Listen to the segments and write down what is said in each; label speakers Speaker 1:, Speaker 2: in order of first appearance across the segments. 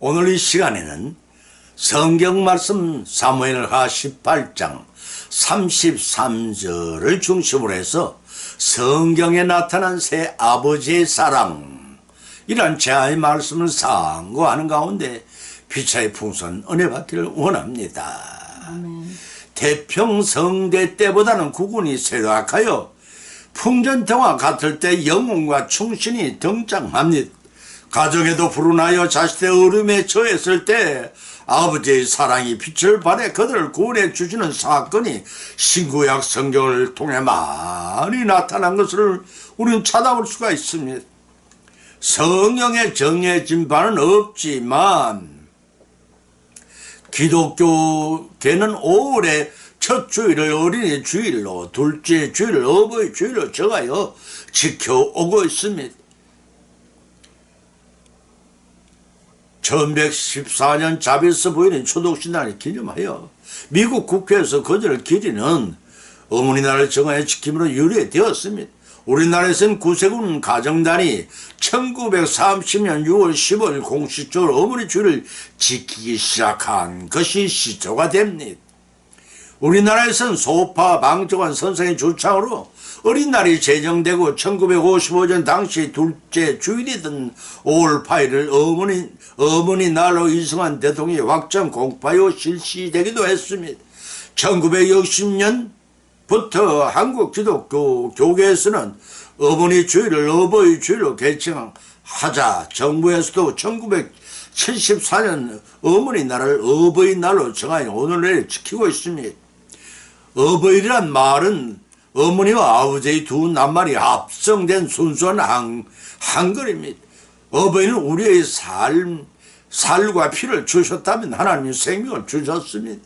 Speaker 1: 오늘 이 시간에는 성경 말씀 사무엘하 18장 33절을 중심으로 해서 성경에 나타난 새 아버지의 사랑, 이런 제아의 말씀을 상고하는 가운데 피차의 풍성한 은혜 받기를 원합니다.
Speaker 2: 아멘.
Speaker 1: 태평성대 때보다는 국운이 쇠락하여 풍전태와 같을 때 영웅과 충신이 등장합니다. 가정에도 불운하여 자식의 어려움에 처했을 때 아버지의 사랑이 빛을 발해 그들을 구원해 주시는 사건이 신구약 성경을 통해 많이 나타난 것을 우리는 찾아볼 수가 있습니다. 성경에 정해진 바는 없지만 기독교계는 5월에 첫 주일을 어린이 주일로, 둘째 주일을 어버이 주일로 정하여 지켜오고 있습니다. 1114년 자비스 부인의 초독신날을 기념하여 미국 국회에서 거절을 기리는 어머니 날을 정하여 지킴으로 유래되었습니다. 우리나라에서는 구세군 가정단이 1930년 6월 15일 공식적으로 어머니 주일을 지키기 시작한 것이 시초가 됩니다. 우리나라에서는 소파 방정환 선생의 주창으로 어린 날이 제정되고 1955년 당시 둘째 주일이던 5월 8일을 어머니 날로 인정한 대통령이 확정 공파요 실시되기도 했습니다. 1960년부터 한국 기독교 교계에서는 어머니 주일을 어버이 주일로 개칭하자 정부에서도 1974년 어머니 날을 어버이 날로 정하여 오늘을 지키고 있습니다. 어버이란 말은 어머니와 아버지의 두 낱말이 합성된 순수한 한글입니다. 어버이는 우리의 살과 피를 주셨다면 하나님이 생명을 주셨습니다.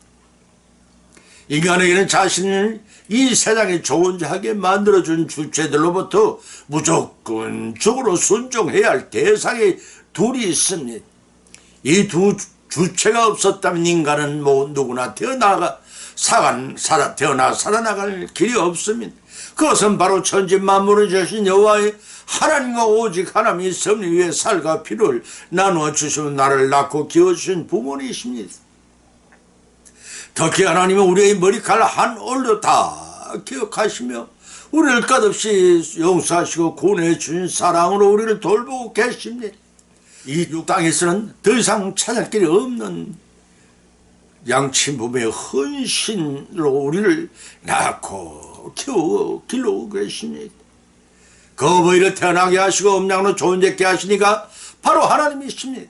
Speaker 1: 인간에게는 자신을 이 세상에 존재하게 만들어준 주체들로부터 무조건적으로 순종해야 할 대상이 둘이 있습니다. 이 두 주체가 없었다면 인간은 누구나 태어나 살아나갈 길이 없습니다. 그것은 바로 천지 만물을 주신 여호와의 하나님과 오직 하나님이 섭리 위에 살과 피를 나누어 주시고 나를 낳고 키워주신 부모님이십니다. 특히 하나님은 우리의 머리칼 한 올도 다 기억하시며 우리를 끝없이 용서하시고 구원해 주신 사랑으로 우리를 돌보고 계십니다. 이 땅에서는 더 이상 찾을 길이 없는 양친부모의 헌신으로 우리를 낳고 키워 길러오고 계십니다. 그 어버이를 태어나게 하시고 음양으로 존재케 하시니까 바로 하나님이십니다.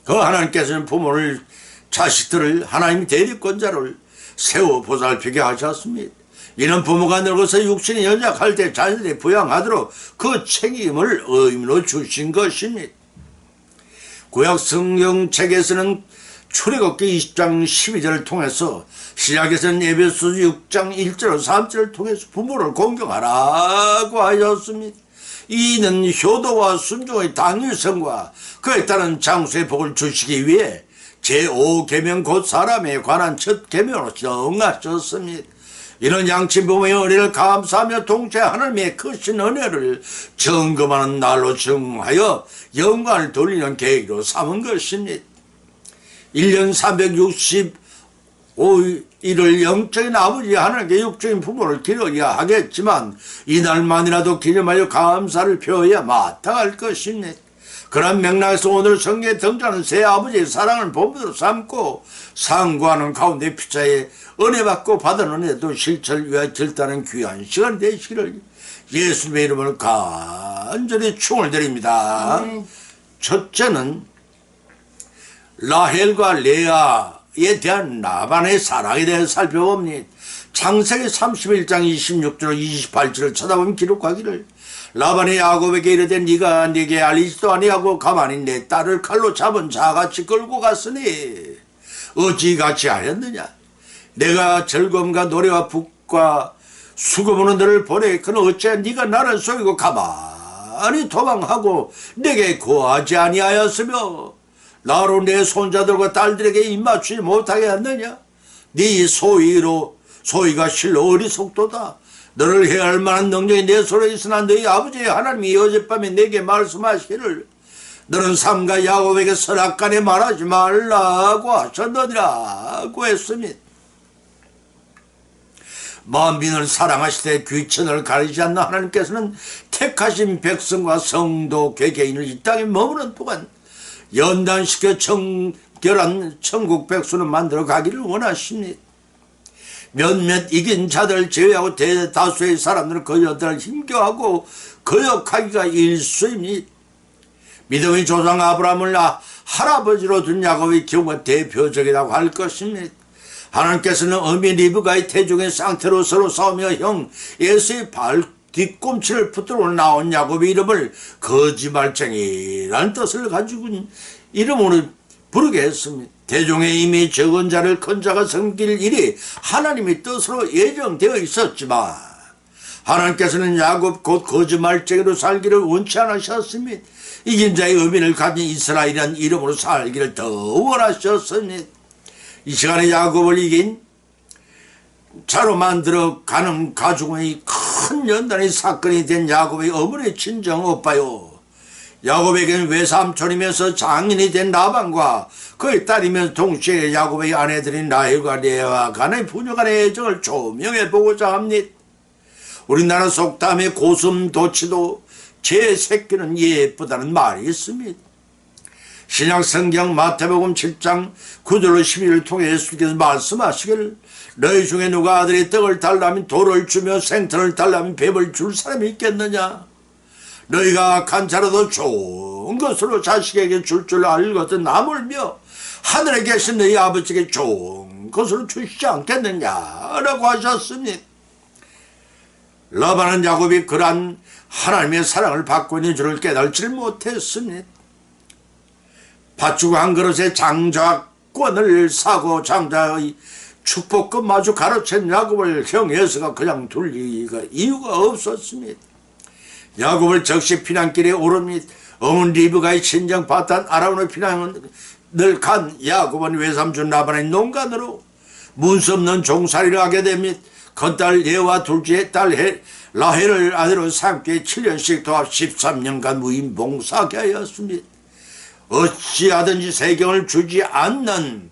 Speaker 1: 그 하나님께서는 부모를, 자식들을 하나님의 대리권자를 세워 보살피게 하셨습니다. 이는 부모가 늙어서 육신이 연약할 때 자녀들이 부양하도록 그 책임을 의무로 주신 것입니다. 구약 성경책에서는 출애굽기 20장 12절을 통해서, 신약에서는 에베소서 6장 1절 3절을 통해서 부모를 공경하라고 하셨습니다. 이는 효도와 순종의 당위성과 그에 따른 장수의 복을 주시기 위해 제5계명 곧 사람에 관한 첫 계명으로 정하셨습니다. 이런 양친부모의 은혜를 감사하며 동시에 하나님의 크신 은혜를 점검하는 날로 정하여 영광을 돌리는 계기로 삼은 것입니다. 1년 365일을 영적인 아버지 하나님께 육적인 부모를 기려야 하겠지만 이날만이라도 기념하여 감사를 표해야 마땅할 것입니다. 그런 맥락에서 오늘 성경에 등장하는 새 아버지의 사랑을 본보기로 삼고 상고하는 가운데 피차에 은혜 받고 받은 은혜도 실천을 위하여 결단하는 귀한 시간 되시기를 예수님의 이름으로 간절히 충을 드립니다. 첫째는 라헬과 레아에 대한 라반의 사랑에 대해 살펴봅니다. 창세기 31장 26절 28절을 쳐다보면 기록하기를 라반이 야곱에게 이르되 네가 네게 알리지도 아니하고 가만히 내 딸을 칼로 잡은 자같이 끌고 갔으니 어찌 같이 하였느냐. 내가 즐거움과 노래와 북과 수고하는 너를 보내 그는 어찌 네가 나를 속이고 가만히 도망하고 내게 구하지 아니하였으며 나로 내 손자들과 딸들에게 입맞추지 못하게 했느냐. 네 소위가 실로 어리석도다. 너를 해할 만한 능력이 내 손에 있으나 너희 아버지의 하나님이 어젯밤에 내게 말씀하시기를 너는 삼가 야곱에게 선악간에 말하지 말라고 하셨느니라고 했습니다. 만민을 사랑하시되 귀천을 가리지 않는 하나님께서는 택하신 백성과 성도 개개인을 이 땅에 머무는 동안 연단시켜 정결한 천국 백수는 만들어 가기를 원하십니다. 몇몇 이긴 자들 제외하고 대다수의 사람들은 그 여들을 힘겨워하고 거역하기가 일수입니다. 믿음의 조상 아브라함을 할아버지로 둔 야곱의 경우가 대표적이라고 할 것입니다. 하나님께서는 어미 리브가의 태중의 상태로 서로 싸우며 형 에서의 발 뒤꿈치를 붙들어 나온 야곱의 이름을 거짓말쟁이라는 뜻을 가지고 이름으로 부르게 했습니다. 대중에 이미 적은 자를 큰 자가 섬길 일이 하나님의 뜻으로 예정되어 있었지만 하나님께서는 야곱 곧 거짓말쟁이로 살기를 원치 않으셨습니다. 이긴 자의 의미를 가진 이스라엘이라는 이름으로 살기를 더 원하셨습니다. 이 시간에 야곱을 이긴 자로 만들어 가는 가족의 큰 연단의 사건이 된 야곱의 어머니 친정 오빠요. 야곱에게는 외삼촌이면서 장인이 된 라반과 그의 딸이면서 동시에 야곱의 아내들인 라헬과 레아와 간의 부녀 간의 애정을 조명해 보고자 합니다. 우리나라 속담에 고슴도치도 제 새끼는 예쁘다는 말이 있습니다. 신약 성경 마태복음 7장 9절로 12절을 통해 예수께서 말씀하시기를 너희 중에 누가 아들이 떡을 달라면 돌을 주며 생선을 달라면 뱀을 줄 사람이 있겠느냐. 너희가 악한 자라도 좋은 것으로 자식에게 줄 줄 알거든 나물며 하늘에 계신 너희 아버지에게 좋은 것으로 주시지 않겠느냐라고 하셨습니다. 라반은 야곱이 그러한 하나님의 사랑을 받고 있는 줄을 깨달지 못했습니다. 팥죽 한 그릇에 장자권을 사고 장자의 축복금 마저 가로챈 야곱을 형 에서가 그냥 둘 이유가 없었습니다. 야곱을 적시 피난길에 오릅니다. 어머니 리브가의 친정 바탄 아람으로 피난을 간 야곱은 외삼촌 라반의 농간으로 문수 없는 종살이를 하게 됩니다. 큰딸 레와 둘째 딸 라헬을 아내로 삼게 7년씩 도합 13년간 무인 봉사하게 하였습니다. 어찌하든지 세경을 주지 않는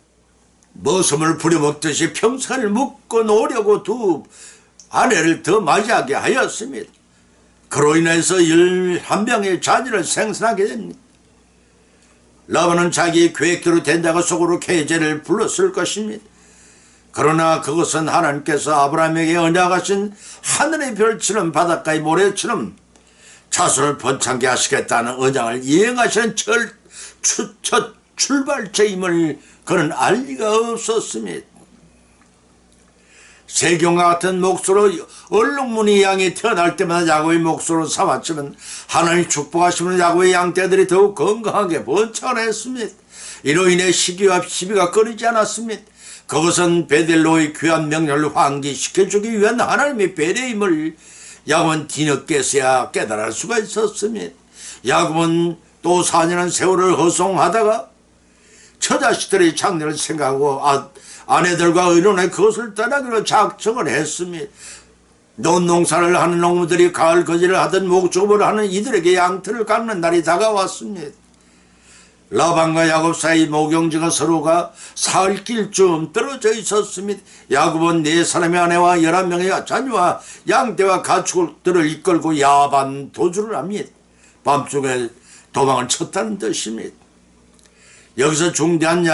Speaker 1: 머슴을 부려먹듯이 평생을 묶어 놓으려고 두 아내를 더 맞이하게 하였습니다. 그로 인해서 11명의 자녀를 생산하게 됩니다. 라반은 자기의 계획대로 된다고 속으로 계제를 불렀을 것입니다. 그러나 그것은 하나님께서 아브라함에게 언약하신 하늘의 별처럼 바닷가의 모래처럼 자손을 번창게 하시겠다는 언약을 이행하시는 첫 출발처임을 그는 알 리가 없었습니다. 세경과 같은 목소로 얼룩무늬 양이 태어날 때마다 야곱의 목소로 삼았지만 하나님 축복하시면 야곱의 양떼들이 더욱 건강하게 번창을 했습니다. 이로 인해 시기와 시비가 끊이지 않았습니다. 그것은 베델로의 귀한 명령을 환기시켜주기 위한 하나님의 배려임을 야곱은 뒤늦게서야 깨달을 수가 있었습니다. 야곱은 또 4년의 세월을 허송하다가 처자식들의 장래를 생각하고 아내들과 의논해 그것을 떠나기로 작정을 했습니다. 논농사를 하는 농부들이 가을 거지를 하던 목축을 하는 이들에게 양털을 깎는 날이 다가왔습니다. 라반과 야곱 사이 모경지가 서로가 사흘길쯤 떨어져 있었습니다. 야곱은 4사람의 아내와 11명의 자녀와 양떼와 가축들을 이끌고 야반 도주를 합니다. 밤중에 도망을 쳤다는 뜻입니다. 여기서 중대한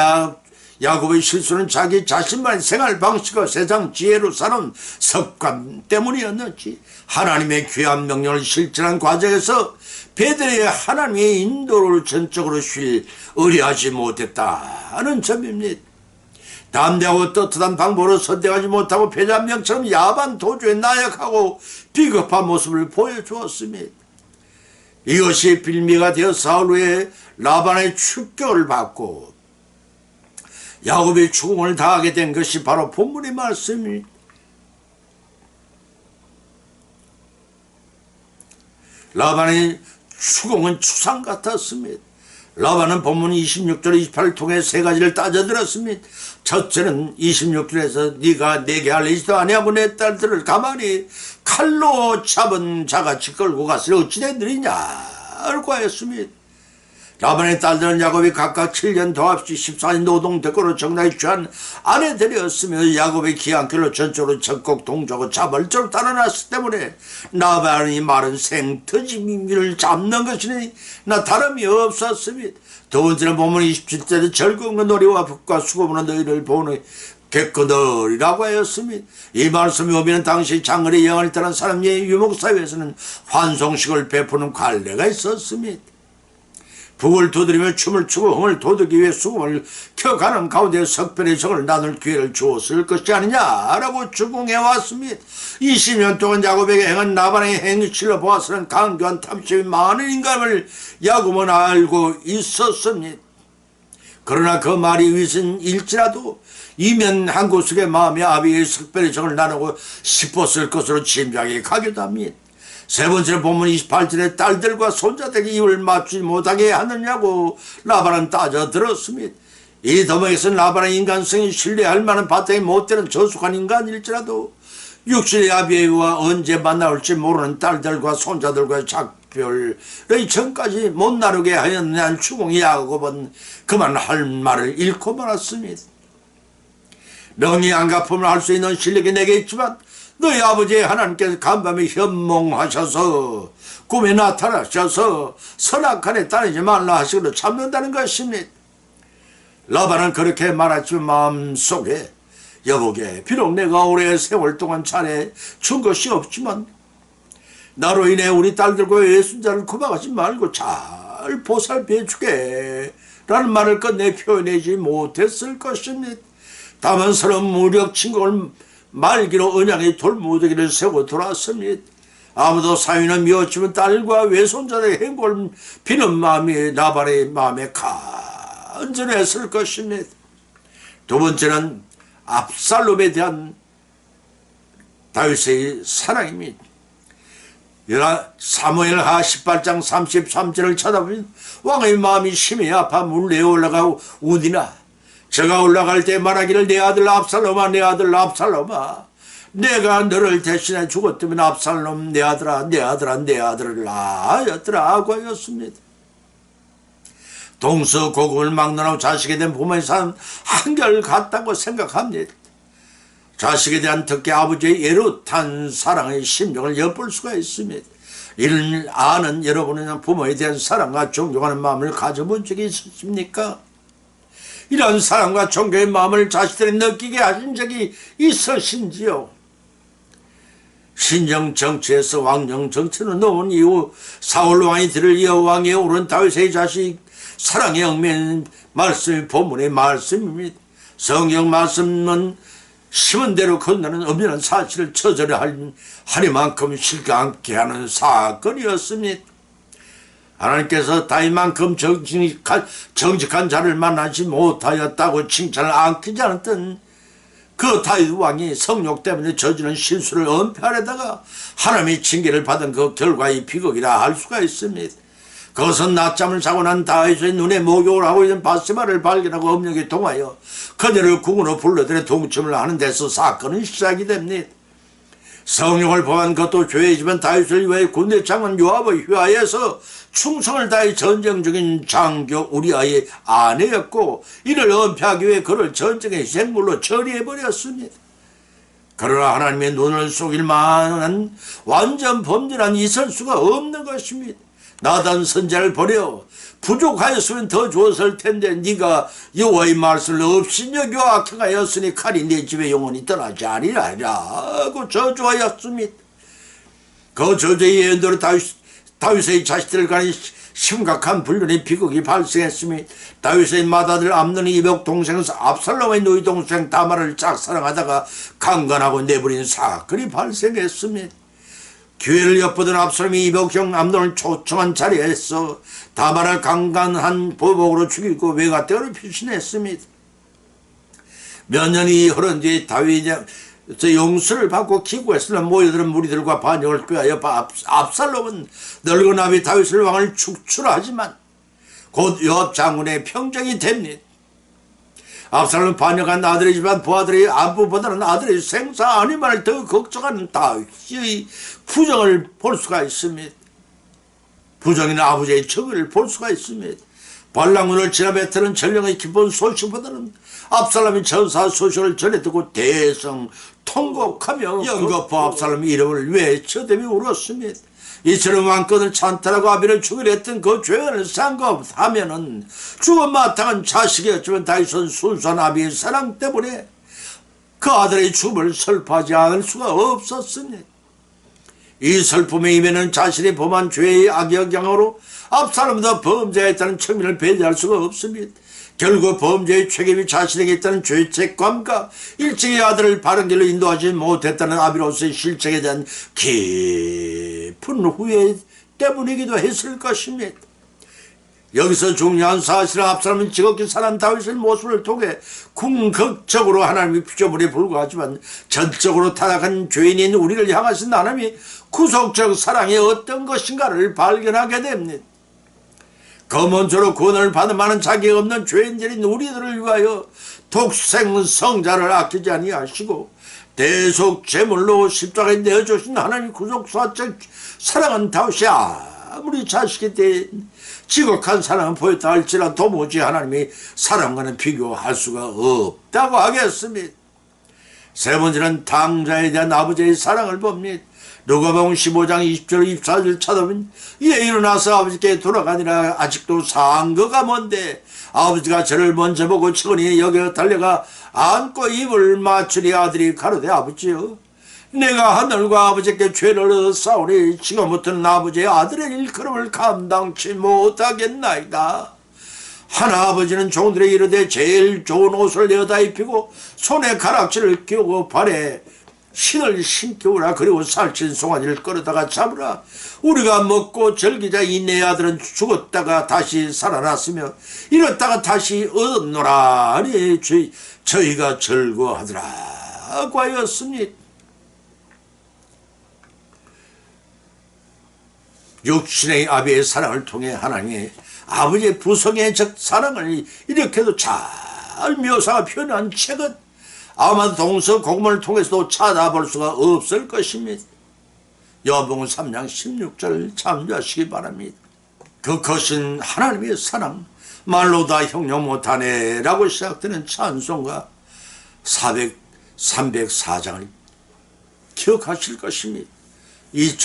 Speaker 1: 야곱의 실수는 자기 자신만의 생활 방식과 세상 지혜로 사는 습관 때문이었는지 하나님의 귀한 명령을 실천한 과정에서 베델의 하나님의 인도를 전적으로 의뢰하지 못했다는 점입니다. 담대하고 떳떳한 방법으로 선택하지 못하고 패잔명처럼 야반 도주에 나약하고 비겁한 모습을 보여주었습니다. 이것이 빌미가 되어 사흘 후에 라반의 축격을 받고 야곱이 죽음을 당하게 된 것이 바로 본문의 말씀입니다. 라반의 죽음은 추상 같았습니다. 라반은 본문 26절 28을 통해 3가지를 따져들었습니다. 첫째는 26절에서 네가 내게 알리지도 아니하고 내 딸들을 가만히 칼로 잡은 자같이 끌고 가서 어찌 된들이냐고 하였습니다. 라반의 딸들은 야곱이 각각 7년 더합시 14년 노동 대가로 정당히 취한 아내들이었으며 야곱의 귀한 길로 전적으로 적극 동조하고 자발적으로 달아났기 때문에 라반의 말은 생터짐을 잡는 것이니 나 다름이 없었습니다. 두 번째는 본문 27절에 즐거운 놀이와 북과 수고하는 너희를 보는 객거들이라고 하였습니다. 이 말씀이 오면 당시 장거리 여행을 떠난 사람의 유목사회에서는 환송식을 베푸는 관례가 있었습니다. 북을 두드리며 춤을 추고 흥을 돋우기 위해 수금을 켜가는 가운데 석별의 정을 나눌 기회를 주었을 것이 아니냐라고 주궁해 왔습니다. 20년 동안 야곱에게 행한 라반의 행실로 보아서는 강교한 탐심이 많은 인간을 야곱은 알고 있었습니다. 그러나 그 말이 위선일지라도 이면 한 구석의 마음에 아비의 석별의 정을 나누고 싶었을 것으로 짐작이 가기도 합니다. 세 번째는 본문 28절에 딸들과 손자들에게 입을 맞추지 못하게 하느냐고 라반은 따져 들었습니다. 이 더목에서는 라반의 인간성이 신뢰할 만한 바탕이 못되는 저속한 인간일지라도 육신의 아비와 언제 만나올지 모르는 딸들과 손자들과의 작별의 전까지 못 나누게 하였느냐는 추궁이 야곱은 그만 할 말을 잃고 말았습니다. 명의 안갚음을 할 수 있는 실력이 내게 있지만 너희 아버지 하나님께서 간밤에 현몽하셔서 꿈에 나타나셔서 선악간에 따르지 말라 하시기로 참는다는 것입니다. 라반은 그렇게 말했지만 마음속에 여보게 비록 내가 오래 세월 동안 잘해 준 것이 없지만 나로 인해 우리 딸들과 외손자를 구박하지 말고 잘 보살펴 주게 라는 말을 끝내 표현하지 못했을 것입니다. 다만 서로 무력 친구를 말기로 언약의 돌무더기를 세우고 돌아왔습니다. 아무도 사위는 미웠지만 딸과 외손자의 행복을 비는 마음이 라반의 마음에 간절했을 것입니다. 두 번째는 압살롬에 대한 다윗의 사랑입니다. 사무엘하 18장 33절을 쳐다보면 왕의 마음이 심히 아파 물레에 올라가고 우디나 저가 올라갈 때 말하기를 내 아들 압살롬아 내 아들 압살롬아 내가 너를 대신해 죽었다면 압살롬 내 아들아 내 아들아 내 아들을 낳았더라고 하였습니다. 동서고금을 막론하고 자식에 대한 부모의 삶 한결같다고 생각합니다. 자식에 대한 특히 아버지의 애틋한 사랑의 심정을 엿볼 수가 있습니다. 이를 아는 여러분은 부모에 대한 사랑과 존경하는 마음을 가져본 적이 있으십니까? 이런 사랑과 존경의 마음을 자식들이 느끼게 하신 적이 있으신지요? 신정 정치에서 왕정 정치로 놓은 이후 사울 왕이 들을 이어 왕에 오른 다윗의 자식 사랑에 얽매인 말씀이 본문의 말씀입니다. 성경 말씀은 심은 대로 건너는 엄연한 사실을 처절히 하리만큼 실감케 하는 사건이었습니다. 하나님께서 다윗만큼 정직한 자를 만나지 못하였다고 칭찬을 안기지 않았던 그 다윗 왕이 성욕 때문에 저지른 실수를 은폐하려다가 하나님의 징계를 받은 그 결과의 비극이라 할 수가 있습니다. 그것은 낮잠을 자고 난 다윗의 눈에 목욕을 하고 있는 바세바를 발견하고 엄력에 통하여 그녀를 궁으로 불러들여 동침을 하는 데서 사건은 시작이 됩니다. 성령을 범한 것도 죄이지만 다윗을 위해 군대 장관 요압의 휘하에서 충성을 다해 전쟁 중인 장교 우리아의 아내였고 이를 은폐하기 위해 그를 전쟁의 희생물로 처리해버렸습니다. 그러나 하나님의 눈을 속일 만한 완전 범죄란 있을 수가 없는 것입니다. 나단 선자를 버려 부족하였으면 더 좋았을 텐데 네가 여호와의 말씀을 없이 여겨 악행하였으니 칼이 내 집에 영원히 떠나지 아니하리라고 저주하였습니다. 그 저주의 예언대로 다윗의 자식들 간에 심각한 불륜의 비극이 발생했으며 다윗의 맏아들 암논이 이복 동생 압살롬의 누이 동생 다말을 짝사랑하다가 강간하고 내버린 사건이 발생했습니다. 기회를 엿보던 압살롬이 이복형 암논을 초청한 자리에서 다말을 강간한 보복으로 죽이고 외가댁으로 피신했습니다. 몇 년이 흐른 뒤에 다윗이 용서를 받고 기구했으나 모여드는 무리들과 반역을 꾀하여 압살롬은 늙은 아비 다윗을 왕을 축출하지만 곧 요압 장군의 평정이 됩니다. 압살롬은 반역한 아들이지만 부하들의 안부보다는 아들의 생사 아니만을 더 걱정하는 다윗의 부정을 볼 수가 있습니다. 부정이나 아버지의 정의를 볼 수가 있습니다. 발랑문을 지나 뱉는 전령의 기쁜 소식보다는 압살롬이 전사 소식을 전해 듣고 대성 통곡하며 영거포 압살롬의 이름을 외쳐대며 울었습니다. 이처럼 왕권을 찬탈하고 아비를 죽이려 했던 그 죄를 상급하면은 죽어 마땅한 자식이었지만 다윗은 순수한 아비의 사랑 때문에 그 아들의 죽음을 슬퍼하지 않을 수가 없었습니다. 이 슬픔의 임에는 자신이 범한 죄의 악영향으로 압살롬도 범죄했다는 측면을 배제할 수가 없습니다. 결국 범죄의 책임이 자신에게 있다는 죄책감과 일찍이 아들을 바른 길로 인도하지 못했다는 아비로서의 실책에 대한 깊은 후회 때문이기도 했을 것입니다. 여기서 중요한 사실은 압살롬은 지극히 선한 다윗의 모습을 통해 궁극적으로 하나님의 피조물에 불과하지만 전적으로 타락한 죄인인 우리를 향하신 하나님이 구속적 사랑이 어떤 것인가를 발견하게 됩니다. 검은초로 구원을 받을 만한 자격 없는 죄인들인 우리들을 위하여 독생 성자를 아끼지 아니하시고 대속 제물로 십자가에 내어주신 하나님 구속사적 사랑은 다윗이 아무리 자식이 된 지극한 사랑을 보였다 할지라도 도무지 하나님의 사랑과는 비교할 수가 없다고 하겠습니다. 세 번째는 당자에 대한 아버지의 사랑을 봅니다. 누가복음 15장 20절 24절 찾아보면 이에 일어나서 아버지께 돌아가니라 아직도 상거가 먼데 아버지가 저를 먼저 보고 측은히 여겨 달려가 안고 입을 맞추리 아들이 가로되 아버지여 내가 하늘과 아버지께 죄를 얻었사오니 지금부터는 아버지의 아들의 일컬음을 감당치 못하겠나이다. 하나 아버지는 종들에게 이르되 제일 좋은 옷을 내어다 입히고 손에 가락지를 끼우고 발에 신을 신기우라. 그리고 살찐 송아지를 끌어다가 잡으라. 우리가 먹고 즐기자. 이 내 아들은 죽었다가 다시 살아났으며 이렇다가 다시 얻었노라. 아니 저희가 즐거워하더라고 하였습니다. 육신의 아비의 사랑을 통해 하나님의 아버지의 부성의 적 사랑을 이렇게도 잘 묘사가 표현한 책은 아마도 동서 복음을 통해서도 찾아볼 수가 없을 것입니다. 요한복음 3장 16절을 참조하시기 바랍니다. 그 거신 하나님의 사랑 말로 다 형용 못하네 라고 시작되는 찬송가 304장을 기억하실 것입니다. 이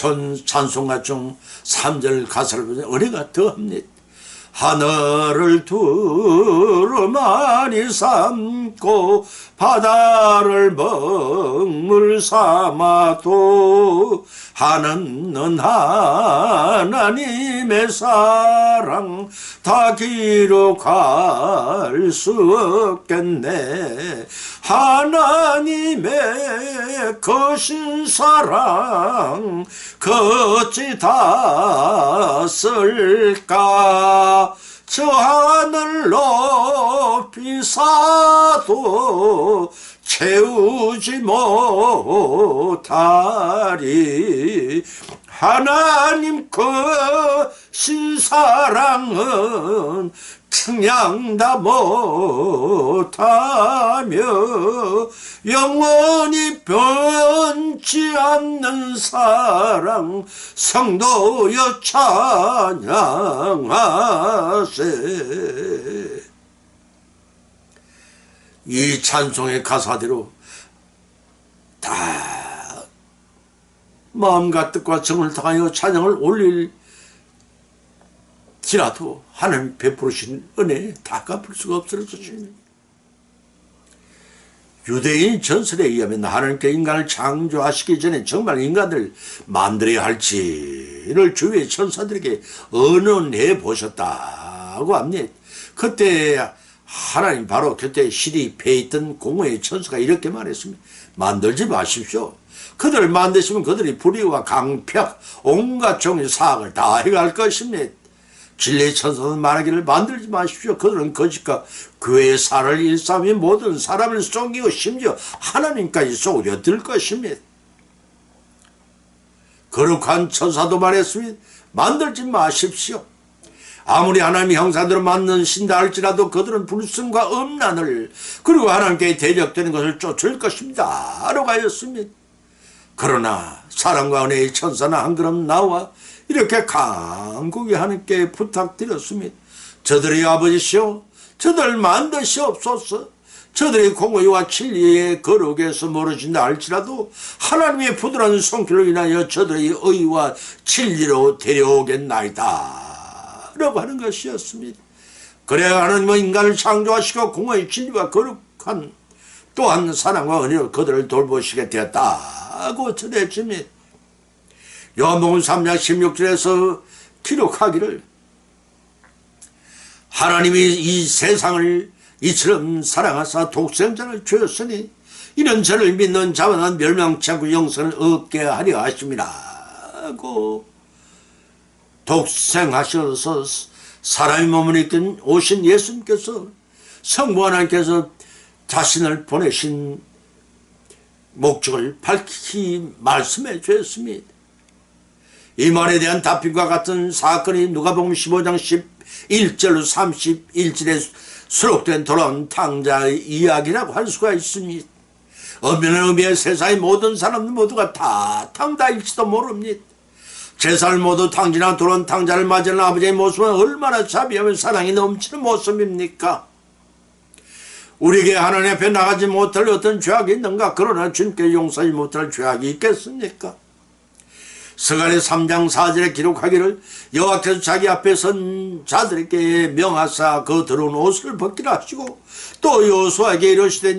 Speaker 1: 찬송가 중 3절 가사를 보면 은혜가 더합니다. 하늘을 두루마리 삼고 바다를 먹물 삼아도 하는 하나님의 사랑 다 기록할 수 없겠네. 하나님의 거신 사랑 어찌 다 쓸까. 저 하늘 높이 사도 채우지 못하리. 하나님 거신 사랑은 측량 다 못하며 영원히 변치 않는 사랑 성도여 찬양하세. 이 찬송의 가사대로 다 마음과 뜻과 정을 다하여 찬양을 올릴지라도 하나님 베푸신 은혜 다 갚을 수가 없을 것입니다. 유대인 전설에 의하면 하나님께 인간을 창조하시기 전에 정말 인간을 만들어야 할지를 주위의 천사들에게 언언해 보셨다고 합니다. 그때 하나님 바로 그때 시립해 있던 공허의 천사가 이렇게 말했습니다. 만들지 마십시오. 그들을 만드시면 그들이 불의와 강팍 온갖 종의 사악을 다 해갈 것입니다. 진리의 천사는 말하기를 만들지 마십시오. 그들은 거짓과 교회의 살을 일삼이 모든 사람을 속이고 심지어 하나님까지 속여 들 것입니다. 거룩한 천사도 말했습니다. 만들지 마십시오. 아무리 하나님의 형상대로 만드신다 할지라도 그들은 불순과 음란을 그리고 하나님께 대적되는 것을 쫓을 것입니다 라고 하였습니다. 그러나 사랑과 은혜의 천사는 한 걸음 나와 이렇게 간곡히 하나님께 부탁드렸습니다. 저들의 아버지시여 저들 만드시옵소서. 저들의 공의와 진리의 거룩에서 멀어진다 할지라도 하나님의 부드러운 손길로 인하여 저들의 의와 진리로 데려오겠나이다 라고 하는 것이었습니다. 그래야 하나님은 인간을 창조하시고 공의의 진리와 거룩한 또한 사랑과 은혜로 그들을 돌보시게 되었다고 전해집니다. 요한복음 3장 16절에서 기록하기를 하나님이 이 세상을 이처럼 사랑하사 독생자를 주었으니 이는 저를 믿는 자마다 멸망치 않고 영생을 얻게 하려 하심이라 고 독생하셔서 사람의 몸을 입긴 오신 예수님께서 성부 하나님께서 자신을 보내신 목적을 밝히 말씀해 주었습니다. 이 말에 대한 답변과 같은 사건이 누가복음 15장 11절로 31절에 수록된 돌아온 탕자의 이야기라고 할 수가 있습니다. 엄연한 의미의 세상의 모든 사람들 모두가 다 탕자일지도 모릅니다. 제사를 모두 탕진하고 돌아온 탕자를 맞이하는 아버지의 모습은 얼마나 자비하며 사랑이 넘치는 모습입니까? 우리에게 하나님 앞에 나가지 못할 어떤 죄악이 있는가? 그러나 주님께 용서하지 못할 죄악이 있겠습니까? 서간의 3장 4절에 기록하기를 여호와께서 자기 앞에 선 자들에게 명하사 그 더러운 옷을 벗기라 하시고 또 여호수아에게 이르시되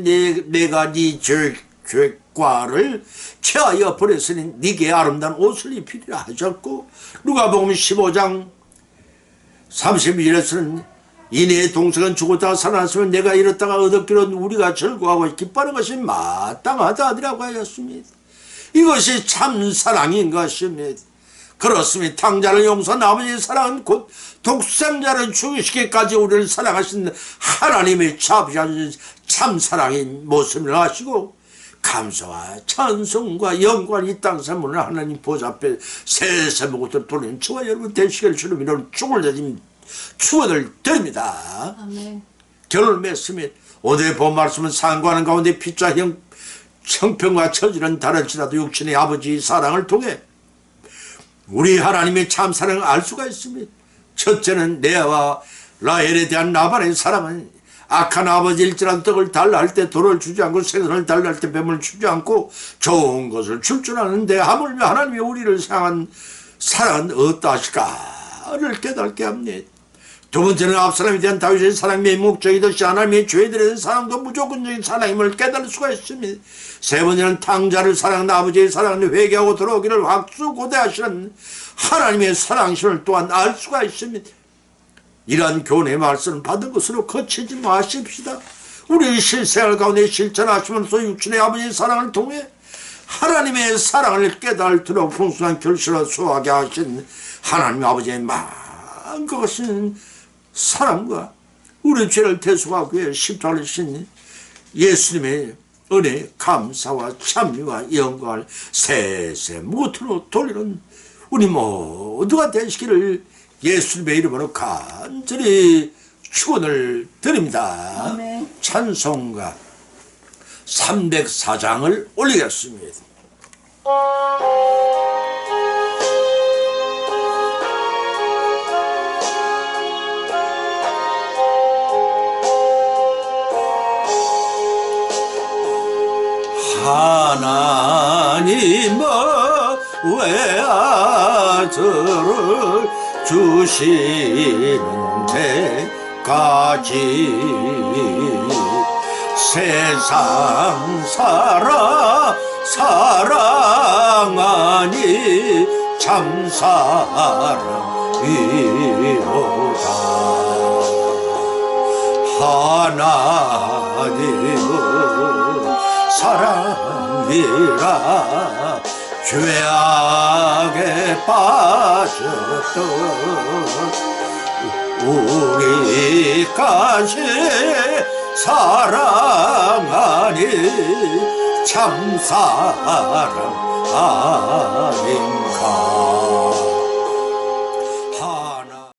Speaker 1: 내가 네 죄과를 취하여 버렸으니 네게 아름다운 옷을 입히리라 하셨고 누가복음 15장 32절에서는 이내 동생은 죽었다가 살아났으면 내가 이렇다가 얻었기로 우리가 즐거워하고 기뻐하는 것이 마땅하다 하더라고 하였습니다. 이것이 참 사랑인 것입니다. 그렇습니다. 탕자를 용서한 아버지의 사랑은 곧 독생자를 죽이시기까지 우리를 사랑하신 하나님의 자비하신 참 사랑의 모습을 하시고 감사와 찬송과 영광이 이 땅 삶을 하나님 보좌 앞에 세세모부터 돌리는 저와 여러분 되시기를 주님 이런 축원을 드립니다.
Speaker 2: 아멘.
Speaker 1: 결론을 맺습니다. 오늘의 본 말씀은 상고하는 가운데 피자 형편과 처지는 다를지라도 육신의 아버지의 사랑을 통해 우리 하나님의 참 사랑을 알 수가 있습니다. 첫째는 레아와 라헬에 대한 라반의 사랑은 악한 아버지일지라도 떡을 달라 할 때 돌을 주지 않고 생선을 달라 할 때 뱀을 주지 않고 좋은 것을 줄 줄 아는데 하물며 하나님이 우리를 향한 사랑은 어떠하실까를 깨닫게 합니다. 두 번째는 앞사람에 대한 다윗의 사랑의 목적이듯이 하나님의 죄들에 대한 사랑도 무조건적인 사랑임을 깨달을 수가 있습니다. 세 번째는 탕자를 사랑하는 아버지의 사랑을 회개하고 돌아오기를 확수고대하시는 하나님의 사랑심을 또한 알 수가 있습니다. 이러한 교훈의 말씀을 받은 것으로 거치지 마십시다. 우리의 실생활 가운데 실천하시면서 육신의 아버지의 사랑을 통해 하나님의 사랑을 깨달도록 풍성한 결실을 수하게 하신 하나님 아버지의 마음 그것은 사랑과 우리 죄를 대속하기 위해 십자가를 신 예수님의 은혜 감사와 찬미와 영광을 세세 무트로 돌리는 우리 모두가 되시기를 예수님의 이름으로 간절히 축원을 드립니다.
Speaker 2: 아멘.
Speaker 1: 찬송가 304장을 올리겠습니다. 하나님은 외아들을 주시는 데까지 세상 사랑하니 참 사랑이로다. 하나님은 사랑이라 죄악에 빠졌던 우리까지 사랑하니 참 사랑 아닌가. 하나